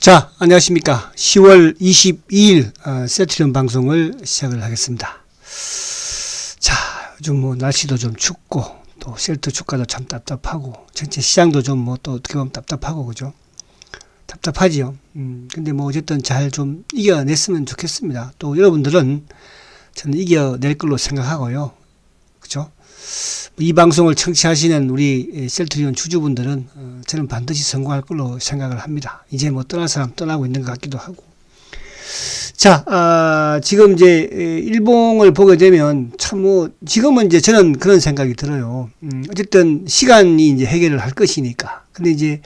자, 안녕하십니까. 10월 22일 세트리온 방송을 시작을 하겠습니다. 자, 요즘 뭐 날씨도 좀 춥고 또 셀트 주가도 참 답답하고 전체 시장도 좀 뭐 또 어떻게 보면 답답하고 그죠? 답답하지요. 근데 뭐 어쨌든 잘 좀 이겨냈으면 좋겠습니다. 또 여러분들은 저는 이겨낼 걸로 생각하고요. 그죠? 이 방송을 청취하시는 우리 셀트리온 주주분들은 저는 반드시 성공할 걸로 생각을 합니다. 이제 뭐 떠날 사람 떠나고 있는 것 같기도 하고. 자, 지금 이제 일봉을 보게 되면 참 뭐 지금은 이제 저는 그런 생각이 들어요. 어쨌든 시간이 이제 해결을 할 것이니까. 근데 이제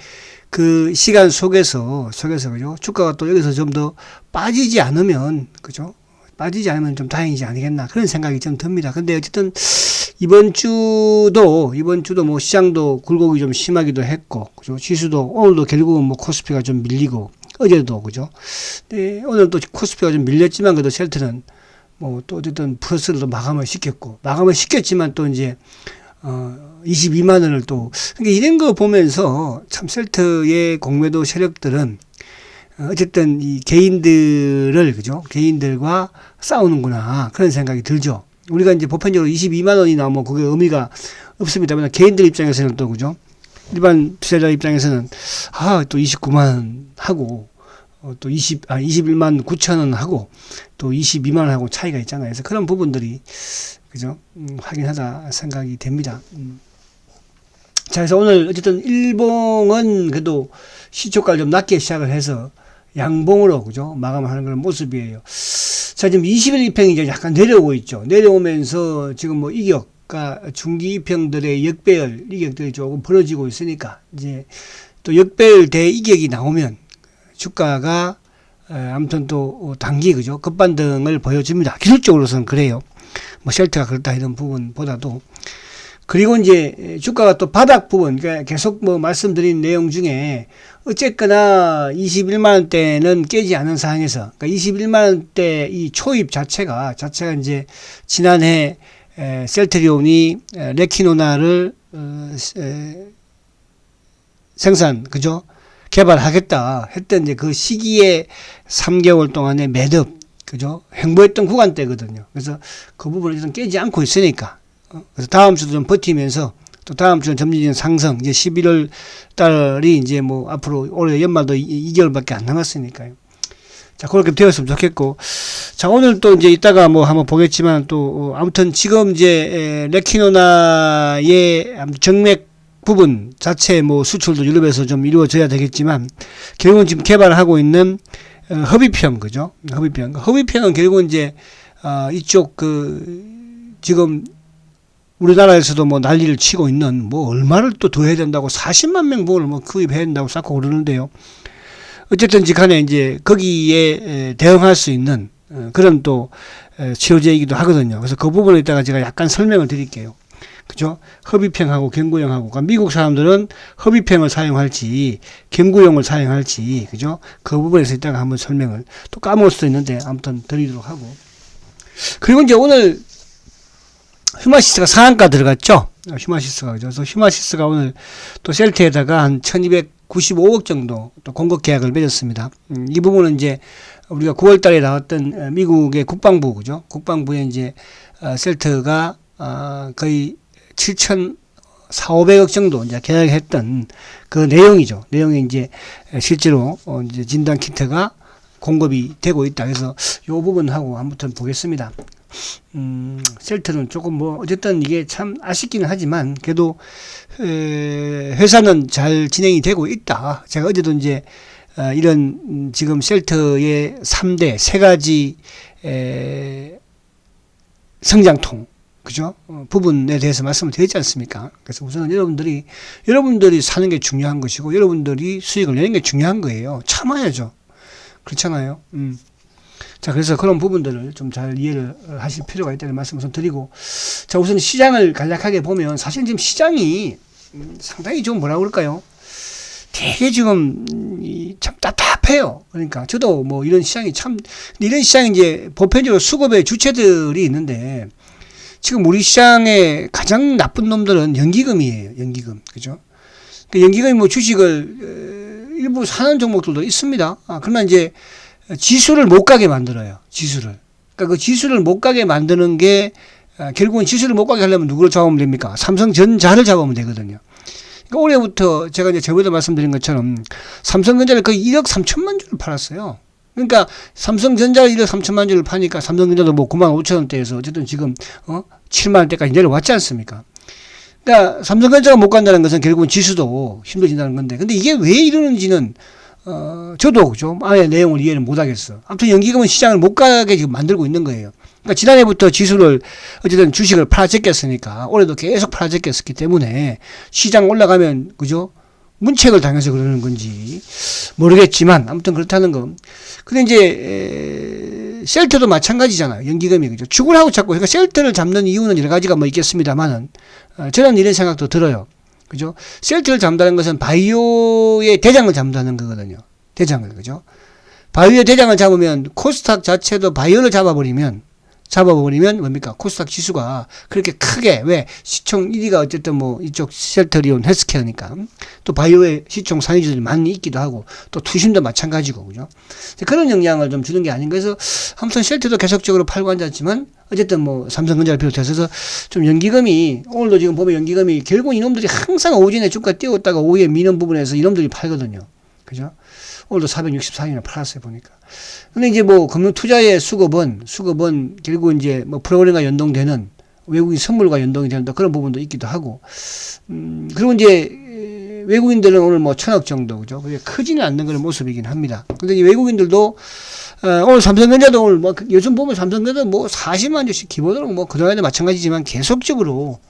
그 시간 속에서 그죠? 주가가 또 여기서 좀 더 빠지지 않으면 그죠? 빠지지 않으면 좀 다행이지 않겠나 그런 생각이 좀 듭니다. 근데 어쨌든 이번 주도 뭐 시장도 굴곡이 좀 심하기도 했고, 그죠? 지수도 오늘도 결국은 뭐 코스피가 좀 밀리고, 어제도, 그죠? 네, 오늘 또 코스피가 좀 밀렸지만, 그래도 셀트는 뭐 또 어쨌든 플러스로 마감을 시켰지만 또 이제, 22만 원을 또, 그러니까 이런 거 보면서 참 셀트의 공매도 세력들은 어쨌든 이 개인들을, 그죠? 개인들과 싸우는구나. 그런 생각이 들죠. 우리가 이제 보편적으로 22만 원이 나오면 그게 의미가 없습니다만 개인들 입장에서는 또 그죠? 일반 투자자 입장에서는 또 29만 원 하고 또 21만 9천 원 하고 또 22만 원 하고 차이가 있잖아요. 그래서 그런 부분들이 그죠? 확인하다 생각이 됩니다. 자, 그래서 오늘 어쨌든 일봉은 그래도 시초가를 좀 낮게 시작을 해서 양봉으로 그죠? 마감하는 그런 모습이에요. 자, 지금 20일 이평이 이제 약간 내려오고 있죠. 내려오면서 지금 뭐 이격과 중기 이평들의 역배열 이격들이 조금 벌어지고 있으니까 이제 또 역배열 대 이격이 나오면 주가가 아무튼 또 단기 그죠? 급반등을 보여줍니다. 기술적으로서는 그래요. 뭐 셀트가 그렇다 이런 부분보다도. 그리고 이제 주가가 또 바닥 부분, 그러니까 계속 뭐 말씀드린 내용 중에 어쨌거나 21만원대는 깨지 않은 상황에서, 그러니까 21만원대 이 초입 자체가 이제 지난해 셀트리온이 레키노나를 생산, 그죠? 개발하겠다 했던 이제 그 시기에 3개월 동안의 매듭, 그죠? 횡보했던 구간대거든요. 그래서 그 부분을 좀 깨지 않고 있으니까. 그래서 다음 주도 좀 버티면서 또 다음 주는 점진적인 상승, 이제 11월 달이 이제 뭐 앞으로 올해 연말도 2개월밖에 안 남았으니까요. 자, 그렇게 되었으면 좋겠고. 자, 오늘 또 이제 이따가 뭐 한번 보겠지만 또 아무튼 지금 이제 레키노나의 정맥 부분 자체 뭐 수출도 유럽에서 좀 이루어져야 되겠지만 결국은 지금 개발하고 있는 허비평, 그죠? 허비평은 결국은 이제 이쪽 지금 우리나라에서도 뭐 난리를 치고 있는 뭐 얼마를 또 더 해야 된다고 40만 명 분을 뭐 구입해야 된다고 쌓고 그러는데요. 어쨌든지 간에 이제 거기에 대응할 수 있는 그런 또 치료제이기도 하거든요. 그래서 그 부분에 있다가 제가 약간 설명을 드릴게요. 그죠? 허비평하고 경구용하고. 그러니까 미국 사람들은 허비평을 사용할지 경구용을 사용할지 그죠? 그 부분에서 이따가 한번 설명을 또 까먹을 수도 있는데 아무튼 드리도록 하고. 그리고 이제 오늘 휴마시스가 상한가 들어갔죠? 휴마시스가, 그죠? 그래서 휴마시스가 오늘 또 셀트에다가 한 1295억 정도 또 공급 계약을 맺었습니다. 이 부분은 이제 우리가 9월 달에 나왔던 미국의 국방부, 그죠? 국방부에 이제 셀트가 거의 7,400~500억 정도 이제 계약했던 그 내용이죠. 내용이 이제 실제로 이제 진단 키트가 공급이 되고 있다. 그래서 요 부분하고 한번 보겠습니다. 셀트는 조금 뭐 어쨌든 이게 참 아쉽기는 하지만 그래도 회사는 잘 진행이 되고 있다. 제가 어제도 이제 이런 지금 셀트의 3대 세 가지 성장통 그죠? 부분에 대해서 말씀을 드렸지 않습니까? 그래서 우선은 여러분들이 사는 게 중요한 것이고 여러분들이 수익을 내는 게 중요한 거예요. 참아야죠. 그렇잖아요. 자, 그래서 그런 부분들을 좀 잘 이해를 하실 필요가 있다는 말씀을 우선 드리고, 자, 우선 시장을 간략하게 보면 사실 지금 시장이 상당히 좀 뭐라 그럴까요? 되게 지금 참 답답해요. 그러니까 저도 뭐 이런 시장이 이런 시장이 이제 보편적으로 수급의 주체들이 있는데 지금 우리 시장의 가장 나쁜 놈들은 연기금이에요. 연기금. 그죠? 그 연기금이 뭐 주식을 일부 사는 종목들도 있습니다. 그러나 이제 지수를 못 가게 만들어요. 지수를. 그러니까 그 지수를 못 가게 만드는 게 결국은 지수를 못 가게 하려면 누구를 잡으면 됩니까? 삼성전자를 잡으면 되거든요. 그러니까 올해부터 제가 이제 저번에 말씀드린 것처럼 삼성전자를 거의 1억 3천만 주를 팔았어요. 그러니까 삼성전자를 1억 3천만 주를 파니까 삼성전자도 뭐 9만 5천 원대에서 어쨌든 지금 7만 원대까지 내려왔지 않습니까? 그러니까 삼성전자가 못 간다는 것은 결국은 지수도 힘들어진다는 건데, 근데 이게 왜 이러는지는 저도 좀 안에 내용을 이해를 못 하겠어. 아무튼 연기금은 시장을 못 가게 지금 만들고 있는 거예요. 그러니까 지난해부터 지수를 어쨌든 주식을 팔아제꼈으니까 올해도 계속 팔아제꼈었기 때문에 시장 올라가면 그죠? 문책을 당해서 그러는 건지 모르겠지만 아무튼 그렇다는 거. 근데 이제 셀트도 마찬가지잖아요. 연기금이 그죠? 죽으라고 자꾸 그러니까 셀트를 잡는 이유는 여러 가지가 뭐 있겠습니다만은 저는 이런 생각도 들어요. 그죠? 셀트를 잡는다는 것은 바이오의 대장을 잡는다는 거거든요. 대장을 그죠? 바이오의 대장을 잡으면 코스닥 자체도 바이오를 잡아버리면 뭡니까? 코스닥 지수가 그렇게 크게, 왜? 시총 1위가 어쨌든 뭐 이쪽 셀트리온 헬스케어니까. 또 바이오의 시총 상위주들이 많이 있기도 하고, 또 투심도 마찬가지고, 그죠? 그런 영향을 좀 주는 게 아닌가 해서, 아무튼 셀트도 계속적으로 팔고 앉았지만, 어쨌든 뭐 삼성전자를 비롯해서 좀 연기금이, 오늘도 지금 보면 연기금이 결국 이놈들이 항상 오전에 주가 띄웠다가 오후에 미는 부분에서 이놈들이 팔거든요. 그죠? 오늘도 464원이나 팔았어요, 보니까. 근데 이제 뭐 금융투자의 수급은 결국 이제 뭐 프로그램과 연동되는 외국인 선물과 연동이 되는 그런 부분도 있기도 하고, 그리고 이제 외국인들은 오늘 뭐 1,000억 정도, 그죠? 그게 크지는 않는 그런 모습이긴 합니다. 근데 이 외국인들도, 오늘 삼성전자도 오늘 뭐 요즘 보면 삼성전자도 뭐 40만 주씩 기본으로 뭐 그동안에도 마찬가지지만 계속적으로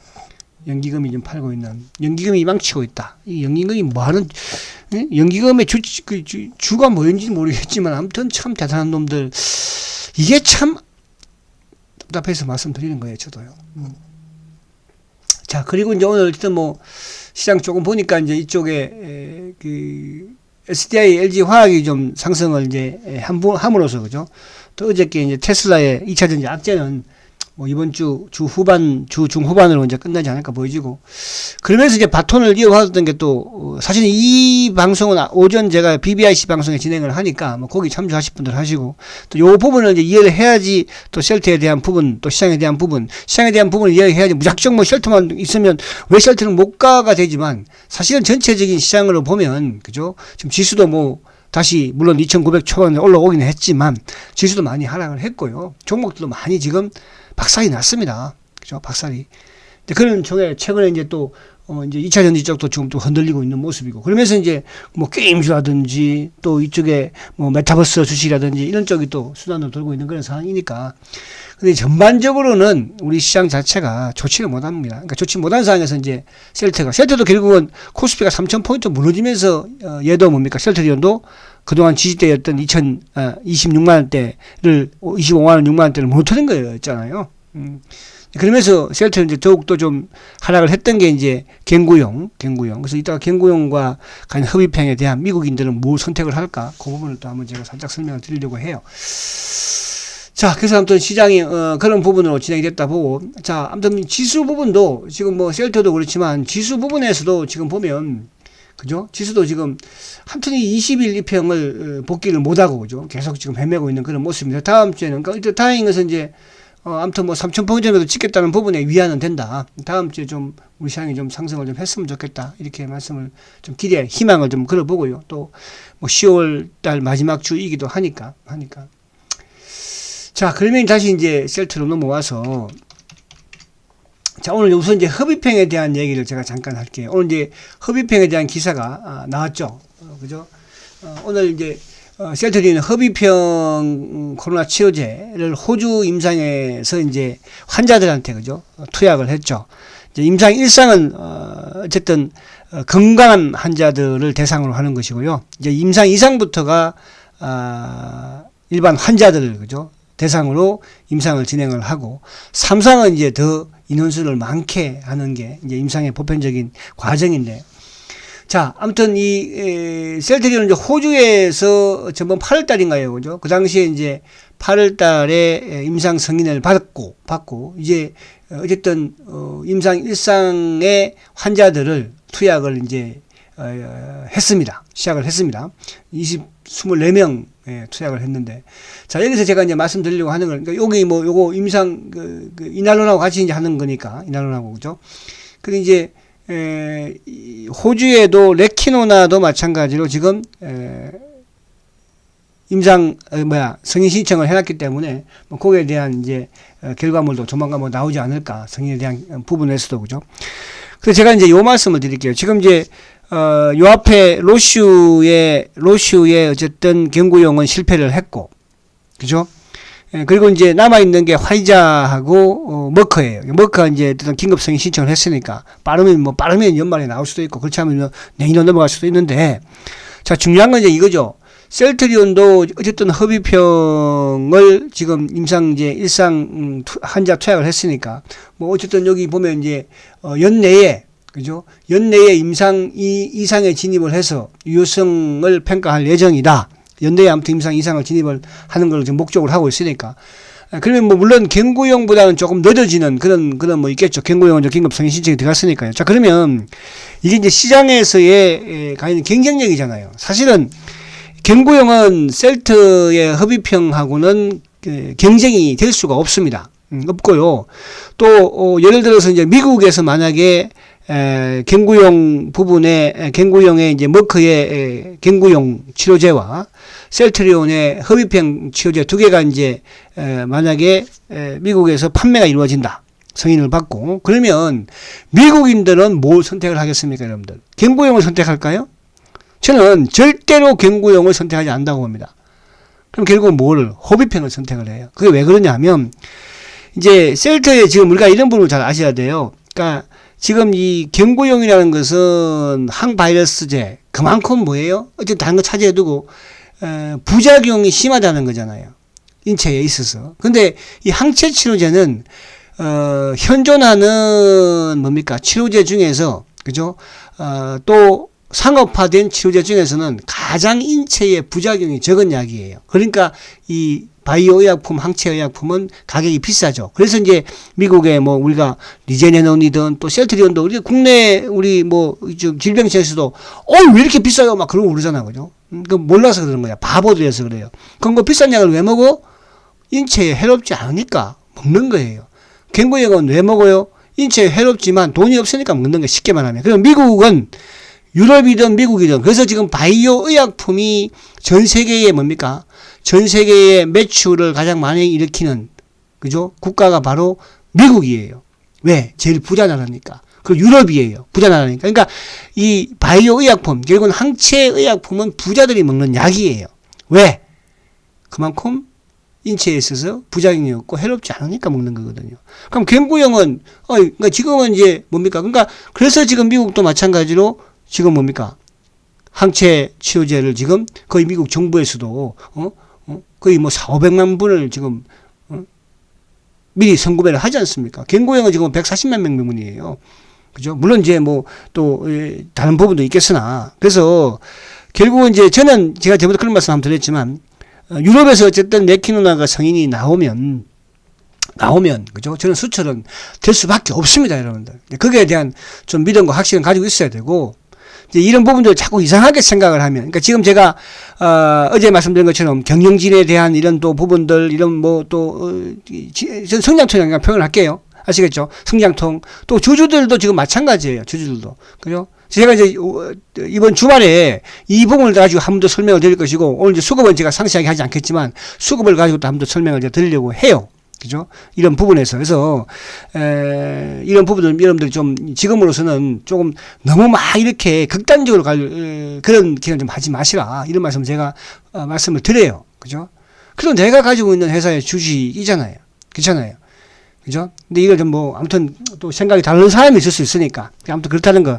연기금이 좀 팔고 있는, 연기금이 망치고 있다. 이 연기금이 뭐 하는, 연기금의 주가 뭐였는지 모르겠지만 아무튼 참 대단한 놈들. 이게 참 답답해서 말씀드리는 거예요, 저도요. 자, 그리고 이제 오늘 어쨌든 뭐 시장 조금 보니까 이제 이쪽에 그 SDI, LG 화학이 좀 상승을 이제 함으로써 그죠? 또 어저께 이제 테슬라의 2차전지 악재는 뭐 이번 주 중후반으로 이제 끝나지 않을까 보여지고, 그러면서 이제 바톤을 이어받았던 게 또, 사실 이 방송은 오전 제가 BBIC 방송에 진행을 하니까, 뭐 거기 참조하실 분들 하시고, 또 요 부분을 이제 이해를 해야지 또 셀트에 대한 부분, 또 시장에 대한 부분을 이해해야지 무작정 뭐 셀트만 있으면 왜 셀트는 못 가가 되지만, 사실은 전체적인 시장으로 보면, 그죠? 지금 지수도 뭐, 다시 물론 2,900 초반에 올라오기는 했지만, 지수도 많이 하락을 했고요. 종목들도 많이 지금 박살이 났습니다. 그죠? 박살이. 그런 쪽에 최근에 이제 또, 이제 2차 전지 쪽도 지금 또 흔들리고 있는 모습이고, 그러면서 이제 뭐 게임주라든지 또 이쪽에 뭐 메타버스 주식이라든지 이런 쪽이 또 수단으로 돌고 있는 그런 상황이니까. 근데 전반적으로는 우리 시장 자체가 좋지를 못합니다. 그러니까 좋지 못한 상황에서 이제 셀트도 결국은 코스피가 3,000포인트 무너지면서 얘도 뭡니까? 셀트리온도 그동안 지지대였던 26만원대를 25만원, 6만원대를 못하는 거였잖아요. 그러면서 셀트는 이제 더욱더 좀 하락을 했던 게 이제 갱구용. 그래서 이따가 갱구용과 간 흡입형에 대한 미국인들은 뭘 선택을 할까? 그 부분을 또 한번 제가 살짝 설명을 드리려고 해요. 자, 그래서 아무튼 시장이, 그런 부분으로 진행이 됐다 보고, 자, 아무튼 지수 부분도 지금 뭐 셀트도 그렇지만 지수 부분에서도 지금 보면, 그죠? 지수도 지금 한 튼이 20일 이평을 복귀를 못하고, 그죠? 계속 지금 헤매고 있는 그런 모습입니다. 다음 주에는, 그러니까 일단 다행인 것은 이제, 아무튼 뭐 3,000포인트 정도 찍겠다는 부분에 위안은 된다. 다음 주에 좀 우리 시장이 좀 상승을 좀 했으면 좋겠다. 이렇게 말씀을 좀 희망을 좀 걸어보고요. 또 뭐 10월 달 마지막 주이기도 하니까. 자, 그러면 다시 이제 셀트로 넘어와서, 자, 오늘 우선 이제 흡입형에 대한 얘기를 제가 잠깐 할게요. 오늘 이제 흡입형에 대한 기사가 나왔죠. 그죠? 오늘 이제 셀트리는 흡입형 코로나 치료제를 호주 임상에서 이제 환자들한테 그죠? 투약을 했죠. 이제 임상 1상은 어쨌든 건강한 환자들을 대상으로 하는 것이고요. 이제 임상 2상부터가 일반 환자들을 그죠? 대상으로 임상을 진행을 하고, 3상은 이제 더 인원수를 많게 하는 게 이제 임상의 보편적인 과정인데, 자, 아무튼 이 셀트리온은 이제 호주에서 전번 8월 달인가요, 그죠? 그 당시에 이제 8월 달에 임상 승인을 받고 이제 어쨌든 임상 1상의 환자들을 투약을 이제 했습니다. 시작을 했습니다. 24명 투약을 했는데, 자, 여기서 제가 이제 말씀드리려고 하는 건, 그러니까 여기 뭐 요거 임상 이날론하고 같이 이제 하는 거니까, 이날론하고, 그죠? 근데 이제 호주에도 레키노나도 마찬가지로 지금 임상 승인 신청을 해놨기 때문에 뭐 거기에 대한 이제 결과물도 조만간 뭐 나오지 않을까, 승인에 대한 부분에서도, 그죠? 그래서 제가 이제 요 말씀을 드릴게요. 지금 이제 요 앞에 로슈의 어쨌든 경구용은 실패를 했고, 그죠? 그리고 이제 남아있는 게 화이자하고, 머커예요. 머커가 이제 어떤 긴급 승인 신청을 했으니까, 빠르면 연말에 나올 수도 있고, 그렇지 않으면 내년 넘어갈 수도 있는데, 자, 중요한 건 이제 이거죠. 셀트리온도 어쨌든 협의평을 지금 일상 환자 투약을 했으니까, 뭐 어쨌든 여기 보면 이제, 연내에, 그죠? 연내에 임상 이상에 진입을 해서 유효성을 평가할 예정이다. 연내에 아무튼 임상 이상을 진입을 하는 걸 지금 목적으로 하고 있으니까. 그러면 뭐 물론 경구용보다는 조금 늦어지는 그런 뭐 있겠죠. 경구용은 이제 긴급 승인 신청이 들어갔으니까요. 자, 그러면 이게 이제 시장에서의 가진 경쟁력이잖아요. 사실은 경구용은 셀트의 협의평하고는 경쟁이 될 수가 없습니다. 없고요. 또 예를 들어서 이제 미국에서 만약에 경구용 부분에 경구용의 이제 머크의 경구용 치료제와 셀트리온의 협의평 치료제 두 개가 이제 만약에 미국에서 판매가 이루어진다. 승인을 받고, 그러면 미국인들은 뭘 선택을 하겠습니까, 여러분들? 경구용을 선택할까요? 저는 절대로 경구용을 선택하지 않는다고 봅니다. 그럼 결국 협의평을 선택을 해요. 그게 왜 그러냐면, 이제 셀트에 지금 우리가 이런 부분을 잘 아셔야 돼요. 그러니까 지금 이 경구용이라는 것은 항바이러스제, 그만큼 뭐예요? 어쨌든 다른 거 차지해두고 부작용이 심하다는 거잖아요. 인체에 있어서. 근데 이 항체 치료제는 현존하는 치료제 중에서, 그죠? 또 상업화된 치료제 중에서는 가장 인체에 부작용이 적은 약이에요. 그러니까 이 바이오 의약품, 항체 의약품은 가격이 비싸죠. 그래서 이제 미국에 뭐 우리가 리제네논이든 또 셀트리온도 우리 국내 질병청에서도 왜 이렇게 비싸요? 막 그러고 그러잖아. 그죠? 그 몰라서 그러는 거야. 바보들이어서 그래요. 그럼 그 비싼 약을 왜 먹어? 인체에 해롭지 않으니까 먹는 거예요. 경구용은 왜 먹어요? 인체에 해롭지만 돈이 없으니까 먹는 거 쉽게 말하면. 그럼 미국은 유럽이든 미국이든, 그래서 지금 바이오 의약품이 전 세계에 전 세계의 매출을 가장 많이 일으키는, 그죠? 국가가 바로 미국이에요. 왜? 제일 부자 나라니까. 그리고 유럽이에요. 부자 나라니까. 그러니까 이 바이오 의약품, 결국은 항체 의약품은 부자들이 먹는 약이에요. 왜? 그만큼 인체에 있어서 부작용이 없고 해롭지 않으니까 먹는 거거든요. 그럼 경구용은, 그러니까 지금은 이제 그러니까 그래서 지금 미국도 마찬가지로 지금 항체 치료제를 지금 거의 미국 정부에서도 거의 4,500만 분을 지금 미리 선구매를 하지 않습니까? 경구용은 지금 140만 명분이에요. 그죠? 물론 이제 또 다른 부분도 있겠으나, 그래서 결국은 이제 제가 전부터 그런 말씀 한번 드렸지만, 유럽에서 어쨌든 레키노나가 승인이 나오면, 그죠? 저는 수출은 될 수밖에 없습니다, 여러분들. 거기에 대한 좀 믿음과 확신을 가지고 있어야 되고, 이제 이런 부분들을 자꾸 이상하게 생각을 하면, 그러니까 지금 제가, 어제 말씀드린 것처럼 경영진에 대한 이런 또 부분들, 이런 전 성장통이라는 표현을 할게요. 아시겠죠? 성장통. 또 주주들도 지금 마찬가지예요. 주주들도. 그죠? 제가 이제 이번 주말에 이 부분을 가지고 한 번 더 설명을 드릴 것이고, 오늘 이제 수급은 제가 상세하게 하지 않겠지만, 수급을 가지고 또 한 번 더 설명을 드리려고 해요. 그죠? 이런 부분에서. 그래서, 이런 부분들 여러분들이 좀, 지금으로서는 조금 너무 이렇게 극단적으로 그런 기능 좀 하지 마시라. 이런 말씀 제가, 말씀을 드려요. 그죠? 그리고 내가 가지고 있는 회사의 주식이잖아요. 그렇잖아요. 그죠? 근데 이걸 좀 아무튼 또 생각이 다른 사람이 있을 수 있으니까. 아무튼 그렇다는 거.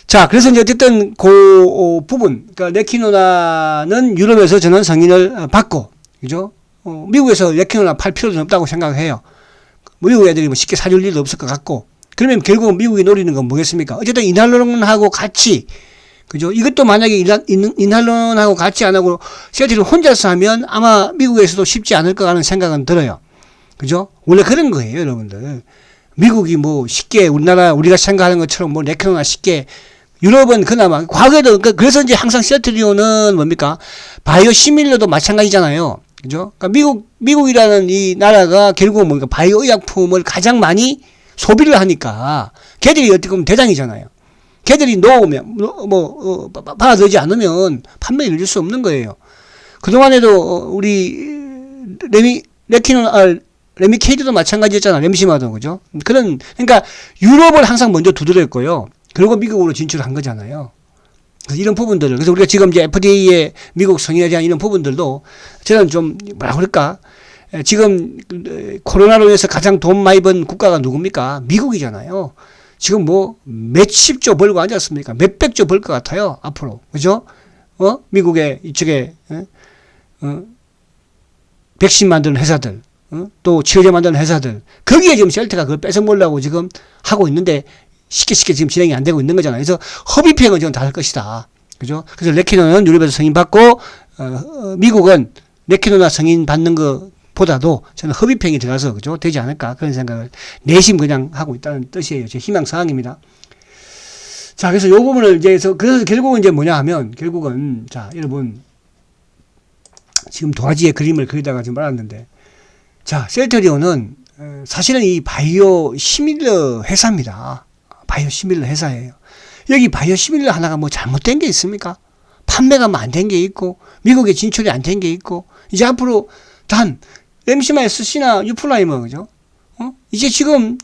자, 그래서 이제 어쨌든 그 부분, 그러니까 레키노나는 유럽에서 저는 승인을 받고, 그죠? 미국에서 레키노나 팔 필요는 없다고 생각해요. 미국 애들이 쉽게 사줄 일도 없을 것 같고. 그러면 결국 미국이 노리는 건 뭐겠습니까? 어쨌든 이날론하고 같이, 그죠? 이것도 만약에 이날론하고 같이 안 하고 셀트리온 혼자서 하면 아마 미국에서도 쉽지 않을 것 같은 생각은 들어요. 그죠? 원래 그런 거예요, 여러분들. 미국이 쉽게 우리가 생각하는 것처럼 레키노나 쉽게 유럽은 그나마 과거에도 그래서 이제 항상 셀트리온은 뭡니까 바이오 시밀러도 마찬가지잖아요. 그죠? 그러니까 미국이라는 이 나라가 결국은 뭔가 바이오 의약품을 가장 많이 소비를 하니까 걔들이 어떻게 보면 대장이잖아요. 걔들이 놓으면 받아들이지 않으면 판매를 이룰 수 없는 거예요. 그동안에도 우리 레미케이드도 마찬가지였잖아. 램시마도 그죠? 그러니까 유럽을 항상 먼저 두드렸고요. 그리고 미국으로 진출한 거잖아요. 그래서 이런 부분들을 그래서 우리가 지금 이제 FDA의 미국 승인에 대한 이런 부분들도 저는 좀 뭐라 그럴까? 지금 코로나로 인해서 가장 돈 많이 번 국가가 누굽니까? 미국이잖아요. 지금 뭐 몇십조 벌고 앉았습니까? 몇백조 벌 것 같아요. 앞으로. 그죠? 미국의 이쪽에 백신 만드는 회사들, 또 치료제 만드는 회사들, 거기에 지금 셀트가 그걸 뺏어먹으려고 지금 하고 있는데 쉽게 지금 진행이 안 되고 있는 거잖아요. 그래서 허비평은 지금 다 할 것이다. 그죠? 그래서 레키노는 유럽에서 승인받고, 미국은 레키노나 승인받는 것보다도 저는 허비평이 들어가서, 그죠? 되지 않을까. 그런 생각을 내심 그냥 하고 있다는 뜻이에요. 제 희망사항입니다. 자, 그래서 요 부분을 그래서 결국은 이제 뭐냐 하면, 결국은, 자, 여러분, 지금 도화지의 그림을 그리다가 지금 말았는데, 자, 셀트리온은 사실은 이 바이오 시밀러 회사입니다. 바이오 시밀러 회사예요. 여기 바이오 시밀러 하나가 뭐 잘못된 게 있습니까? 판매가 뭐 안 된 게 있고, 미국에 진출이 안 된 게 있고, 이제 앞으로 단, 램시마 SC나 유플라이머, 그죠? 이제 지금,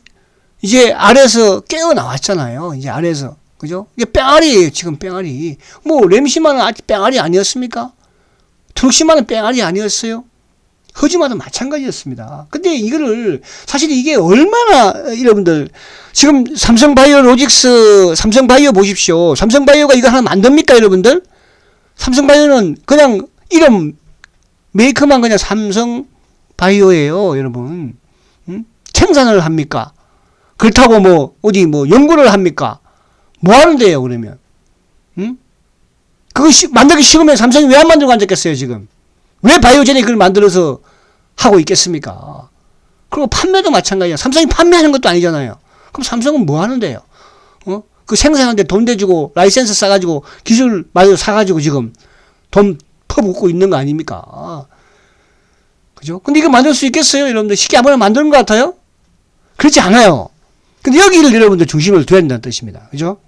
이제 아래에서 깨어 나왔잖아요. 이제 아래에서. 그죠? 이게 뺑알이에요. 지금 뺑알이. 뭐, 램시마는 아직 뺑알이 아니었습니까? 트룩시마는 뺑알이 아니었어요. 허즈마도 마찬가지였습니다. 근데 이거를 사실 이게 얼마나 여러분들 지금 삼성바이오 보십시오. 삼성바이오가 이거 하나 만듭니까 여러분들? 삼성바이오는 그냥 이름 메이커만 그냥 삼성바이오예요 여러분. 생산을 합니까? 그렇다고 뭐 어디 뭐 연구를 합니까? 뭐 하는데요 그러면? 그거 만들기 싫으면 삼성이 왜 안 만들고 앉았겠어요 지금? 왜 바이오제닉 그걸 만들어서 하고 있겠습니까? 그리고 판매도 마찬가지야. 삼성이 판매하는 것도 아니잖아요. 그럼 삼성은 뭐 하는데요? 그 생산하는데 돈 대주고 라이센스 싸가지고 기술 마저 사가지고 지금 돈 퍼붓고 있는 거 아닙니까? 그죠? 근데 이거 만들 수 있겠어요? 여러분들 쉽게 아무나 만드는 것 같아요? 그렇지 않아요. 근데 여기를 여러분들 중심을 둬야 된다는 뜻입니다. 그죠?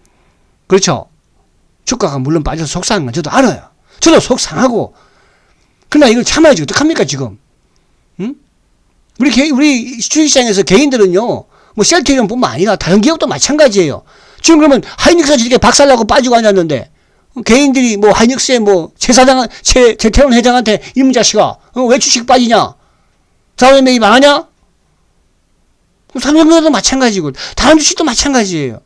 그렇죠? 주가가 물론 빠져서 속상한 건 저도 알아요. 저도 속상하고 그러나 이걸 참아야지 어떡합니까 지금? 우리 주식시장에서 개인들은요 뭐 셀트리온 뿐만 아니라 다른 기업도 마찬가지예요. 지금 그러면 하이닉스가 이렇게 박살나고 빠지고 앉았는데 개인들이 뭐 하이닉스의 뭐 최태원 회장한테 이놈 자식아 왜 주식 빠지냐? 자원 매입 안 하냐? 삼성도 마찬가지고 다른 주식도 마찬가지예요.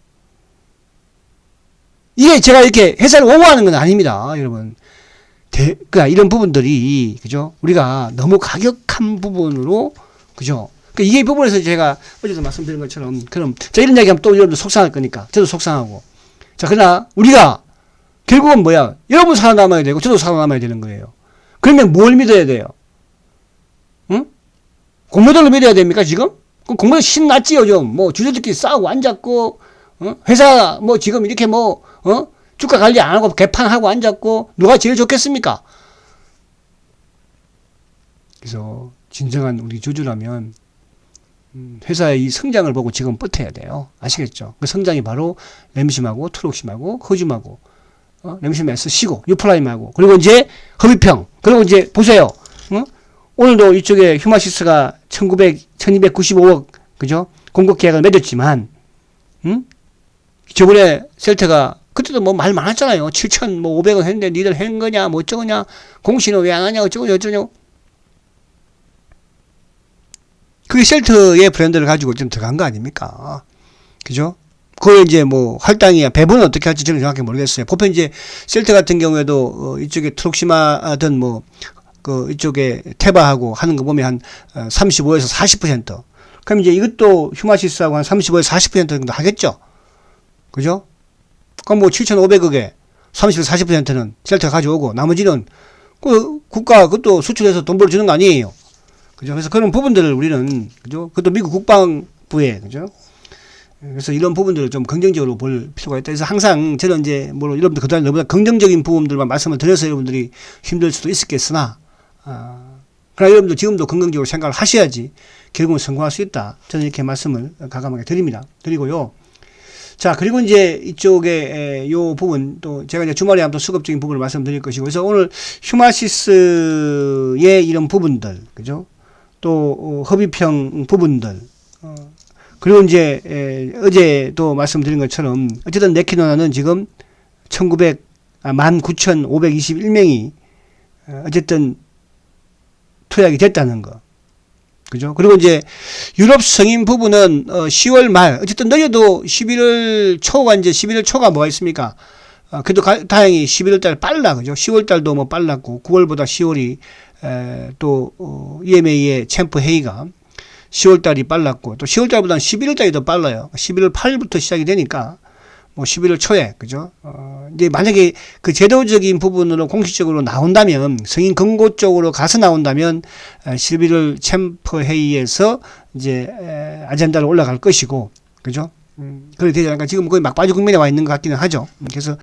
이게 제가 이렇게 회사를 옹호하는 건 아닙니다, 여러분. 그러니까 이런 부분들이 그죠? 우리가 너무 가격한 부분으로 그죠? 그러니까 이 부분에서 제가 어제도 말씀드린 것처럼 그럼 자 이런 이야기하면 또 여러분들 속상할 거니까 저도 속상하고 자 그러나 우리가 결국은 뭐야? 여러분 살아남아야 되고 저도 살아남아야 되는 거예요. 그러면 뭘 믿어야 돼요? 응? 공모들을 믿어야 됩니까 지금? 공모들 신났지 요즘 뭐 주주들끼리 싸우고 앉았고 회사 뭐 지금 이렇게 뭐 주가 관리 안 하고 개판하고 앉았고 누가 제일 좋겠습니까? 그래서 진정한 우리 주주라면 회사의 이 성장을 보고 지금 버텨야 돼요. 아시겠죠? 그 성장이 바로 램심하고 트룩심하고 허줌하고 램심에서 쉬고 유플라임하고 그리고 이제 허비평 그리고 이제 보세요. 오늘도 이쪽에 휴마시스가 1295억 그죠? 공급 계약을 맺었지만 저번에 셀트가 그때도 뭐 말 많았잖아요. 7,500원 했는데 니들 한 거냐 뭐 어쩌냐 공시는 왜 안 하냐 어쩌냐 그게 셀트의 브랜드를 가지고 좀 들어간 거 아닙니까? 그죠? 그거 이제 뭐 할당이야 배분은 어떻게 할지 저는 정확히 모르겠어요. 보편 이제 셀트 같은 경우에도 이쪽에 트럭시마든 뭐 그 이쪽에 테바하고 하는 거 보면 한 35에서 40%. 그럼 이제 이것도 휴마시스하고 한 35에서 40% 정도 하겠죠? 그죠? 그럼 뭐 7,500억에 30에서 40%는 셀트가 가져오고 나머지는 그 국가 그것도 수출해서 돈 벌어주는 거 아니에요. 그죠? 그래서 그런 부분들을 우리는 그죠? 그것도 미국 국방부에 그죠? 그래서 이런 부분들을 좀 긍정적으로 볼 필요가 있다. 그래서 항상 저는 이제 뭐 여러분들 그동안 너무나 긍정적인 부분들만 말씀을 드려서 여러분들이 힘들 수도 있었겠으나, 그러나 여러분들 지금도 긍정적으로 생각을 하셔야지 결국은 성공할 수 있다. 저는 이렇게 말씀을 가감하게 드리고요. 자, 그리고 이제 이쪽에 요 부분 또 제가 이제 주말에 한번 수급적인 부분을 말씀드릴 것이고, 그래서 오늘 휴마시스의 이런 부분들, 그죠? 또 허비평 부분들, 그리고 이제 어제도 말씀드린 것처럼 어쨌든 네키노나는 지금 19,521명이 어쨌든 투약이 됐다는 거. 그죠? 그리고 이제 유럽 성인 부분은 10월 말, 어쨌든 늦어도 11월 초가 이제 11월 초가 뭐가 있습니까? 그래도 다행히 11월 달 빨라. 그죠? 10월 달도 뭐 빨랐고 9월보다 10월이 또 EMA의 챔프 회의가 10월 달이 빨랐고 또 10월 달보다는 11월 달이 더 빨라요. 11월 8일부터 시작이 되니까 뭐 11월 초에, 그죠? 이제 만약에 그 제도적인 부분으로 공식적으로 나온다면, 성인 권고 쪽으로 가서 나온다면, 11월 챔프 회의에서 이제, 아젠다로 올라갈 것이고, 그죠? 그래 되지 않을까. 지금 거의 막바지 국면에 와 있는 것 같기는 하죠. 그래서,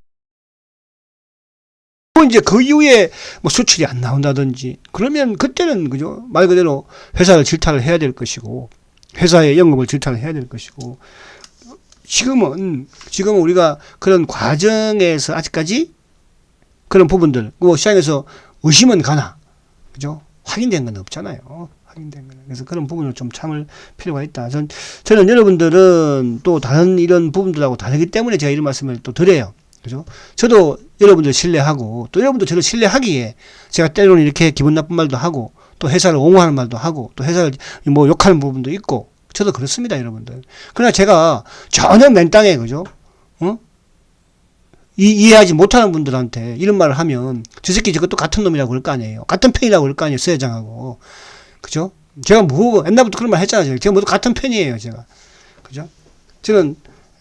이제 그 이후에 뭐 수출이 안 나온다든지, 그러면 그때는, 그죠? 말 그대로 회사를 질타를 해야 될 것이고, 회사의 영업을 질타를 해야 될 것이고, 지금은 우리가 그런 과정에서 아직까지 그런 부분들, 뭐 시장에서 의심은 가나, 그죠? 확인된 건 없잖아요. 확인된 거는. 그래서 그런 부분을 좀 참을 필요가 있다. 저는 여러분들은 또 다른 이런 부분들하고 다르기 때문에 제가 이런 말씀을 또 드려요. 그죠? 저도 여러분들 신뢰하고, 또 여러분도 저를 신뢰하기에 제가 때로는 이렇게 기분 나쁜 말도 하고, 또 회사를 옹호하는 말도 하고, 또 회사를 뭐 욕하는 부분도 있고, 저도 그렇습니다, 여러분들. 그러나 제가 전혀 맨땅에, 그죠? 이해하지 못하는 분들한테 이런 말을 하면, 저 새끼 저것도 같은 놈이라고 그럴 거 아니에요. 같은 편이라고 그럴 거 아니에요, 서 회장하고. 그죠? 제가 뭐, 옛날부터 그런 말 했잖아요. 제가 모두 같은 편이에요, 제가. 그죠? 저는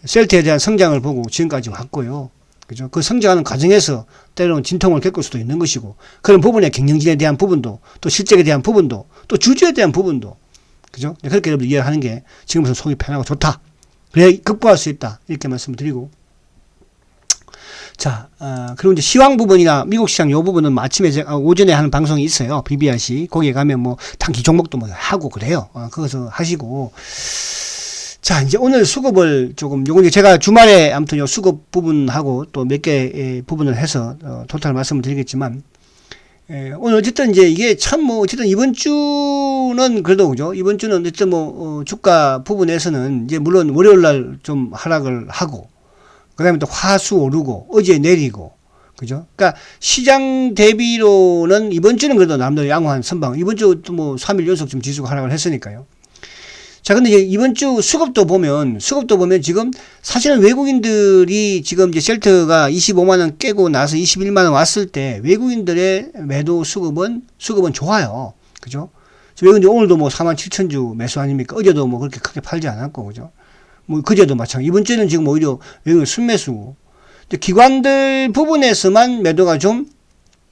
셀트에 대한 성장을 보고 지금까지 왔고요. 그죠? 그 성장하는 과정에서 때로는 진통을 겪을 수도 있는 것이고, 그런 부분에 경영진에 대한 부분도, 또 실적에 대한 부분도, 또 주주에 대한 부분도, 그죠? 그렇게 여러분 이해하는 게 지금부터 속이 편하고 좋다. 그래야 극복할 수 있다. 이렇게 말씀을 드리고. 자, 그리고 이제 시황 부분이나 미국 시장 요 부분은 아침에 오전에 하는 방송이 있어요. BBRC. 거기에 가면 뭐 단기 종목도 뭐 하고 그래요. 거기서 하시고. 자, 이제 오늘 수급을 조금, 요건 이제 제가 주말에 아무튼 요 수급 부분하고 또 몇 개 부분을 해서 토탈 말씀을 드리겠지만, 오늘 어쨌든 이제 이게 참 뭐 어쨌든 이번 주는 그래도 그죠? 이번 주는 어쨌든 뭐 주가 부분에서는 이제 물론 월요일 날 좀 하락을 하고, 그다음에 또 화수 오르고 어제 내리고, 그죠? 그러니까 시장 대비로는 이번 주는 그래도 남들 양호한 선방. 이번 주 또 뭐 3일 연속 좀 지수가 하락을 했으니까요. 자, 근데 이제 이번 주 수급도 보면 지금 사실은 외국인들이 지금 이제 셀트가 25만원 깨고 나서 21만원 왔을 때 외국인들의 매도 수급은 좋아요. 그죠? 외국인들 오늘도 뭐 47,000주 매수 아닙니까? 어제도 뭐 그렇게 크게 팔지 않았고, 그죠? 뭐 그제도 마찬가지. 이번 주에는 지금 오히려 외국인 순매수고. 기관들 부분에서만 매도가 좀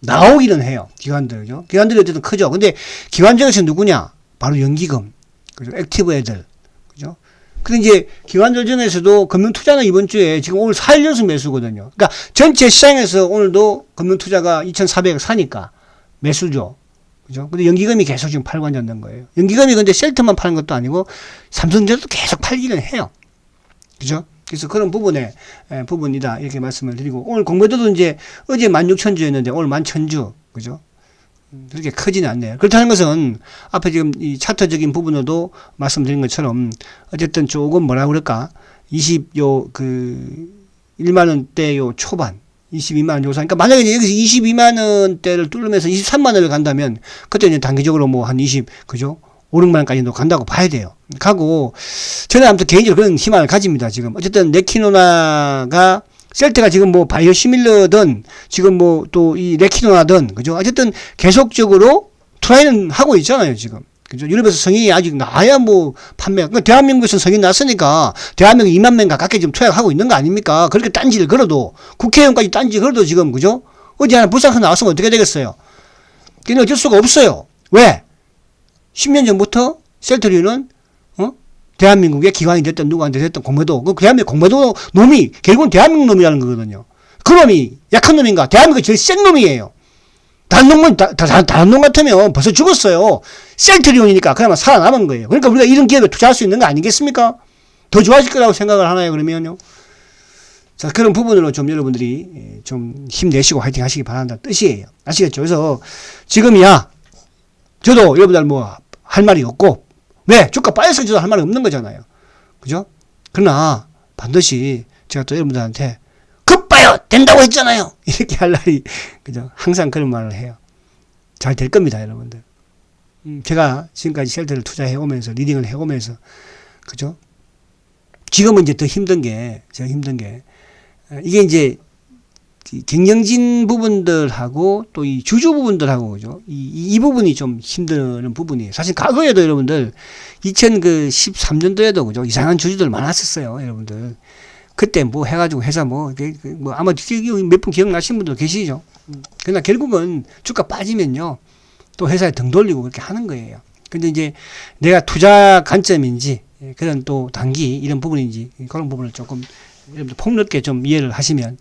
나오기는 해요. 기관들요. 기관들이 어쨌든 크죠. 근데 기관 중에서 누구냐? 바로 연기금. 그죠? 액티브 애들. 그죠? 근데 이제 기관들 중에서도 금융투자는 이번 주에 지금 오늘 4일 연속 매수거든요. 그러니까 전체 시장에서 오늘도 금융투자가 2,400억 사니까 매수죠. 그죠? 근데 연기금이 계속 지금 팔고 앉았는 거예요. 연기금이 근데 셀트만 파는 것도 아니고 삼성전자도 계속 팔기는 해요. 그죠? 그래서 그런 부분이다. 이렇게 말씀을 드리고, 오늘 공매도도 이제 어제 16,000주였는데 오늘 11,000주. 그죠? 그렇게 크지는 않네요. 그렇다는 것은 앞에 지금 이 차트적인 부분으로도 말씀드린 것처럼 어쨌든 조금 뭐라 그럴까 1만원대 요 초반 22만원 요상. 그러니까 만약에 여기서 22만원대를 뚫으면서 23만원을 간다면 그때 이제 단기적으로 뭐 한 그죠? 5, 6만원까지도 간다고 봐야 돼요. 가고 저는 아무튼 개인적으로 그런 희망을 가집니다. 지금 어쨌든 네키노나가 셀트가 지금 뭐 바이오시밀러든 지금 뭐 또 이 레키노나든 그죠? 어쨌든 계속적으로 트라이는 하고 있잖아요, 지금. 그죠? 유럽에서 성인이 아직 나야 뭐 판매가. 그러니까 대한민국에서 성인 났으니까 대한민국 2만 명 가깝게 지금 투약하고 있는 거 아닙니까? 그렇게 딴지를 걸어도 국회의원까지 딴지 걸어도 지금 그죠? 어제 하나 불상사 나왔으면 어떻게 되겠어요? 그냥 어쩔 수가 없어요. 왜? 10년 전부터 셀트리는 대한민국의 기관이 됐든 누구한테 됐든 공매도, 그 대한민국 공매도 놈이 결국은 대한민국 놈이라는 거거든요. 그 놈이 약한 놈인가? 대한민국이 제일 센 놈이에요. 다른 놈 같으면 벌써 죽었어요. 셀트리온이니까 그나마 살아남은 거예요. 그러니까 우리가 이런 기업에 투자할 수 있는 거 아니겠습니까? 더 좋아질 거라고 생각을 하나요, 그러면요? 자, 그런 부분으로 좀 여러분들이 좀 힘내시고 화이팅 하시기 바란다는 뜻이에요. 아시겠죠? 그래서 지금이야, 저도 여러분들 뭐 할 말이 없고, 왜? 주가 빠져서 저도 할 말이 없는 거잖아요. 그죠? 그러나 반드시 제가 또 여러분들한테 급봐요! 된다고 했잖아요! 이렇게 할 날이, 그죠? 항상 그런 말을 해요. 잘 될 겁니다, 여러분들. 제가 지금까지 셀트를 투자해 오면서, 리딩을 해 오면서, 그죠? 지금은 이제 더 힘든 게, 이게 이제 경영진 부분들하고 또 이 주주 부분들하고, 그죠? 이 부분이 좀 힘든 부분이에요. 사실 과거에도 여러분들 2013년도에도 그죠? 이상한 주주들 많았었어요, 여러분들. 그때 뭐 해가지고 회사 뭐 아마 몇 분 기억나시는 분들 계시죠? 그러나 결국은 주가 빠지면요. 또 회사에 등 돌리고 그렇게 하는 거예요. 근데 이제 내가 투자 관점인지 그런 또 단기 이런 부분인지 그런 부분을 조금 여러분들 폭넓게 좀 이해를 하시면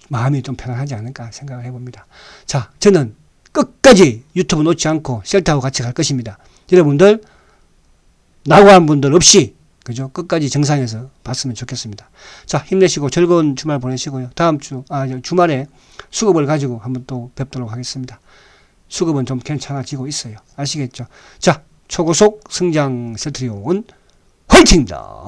마음이 좀 편안하지 않을까 생각을 해봅니다. 자, 저는 끝까지 유튜브 놓지 않고 셀트하고 같이 갈 것입니다. 여러분들 낙오한 분들 없이 그죠? 끝까지 정상에서 봤으면 좋겠습니다. 자, 힘내시고 즐거운 주말 보내시고요. 다음 주말에 수급을 가지고 한번 또 뵙도록 하겠습니다. 수급은 좀 괜찮아지고 있어요. 아시겠죠? 자, 초고속 성장 셀트리온 화이팅입니다.